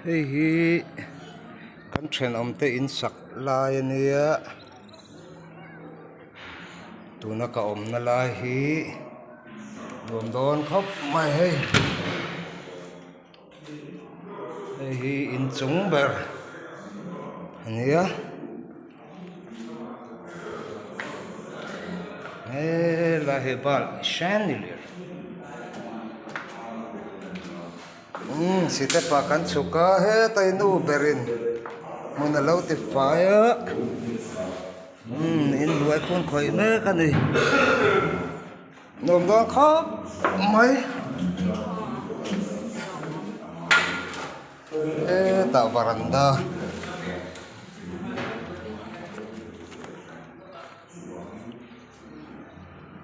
hi kan then om te in sak lai ania tuna ka om na lai hi dom don khop mai hei hi in chung ber ania la he bal chandelier sita pa kan chuka he tai nu berin mona lo ti fire in luai khon khoi me ka ni nom do khop mai ta varanda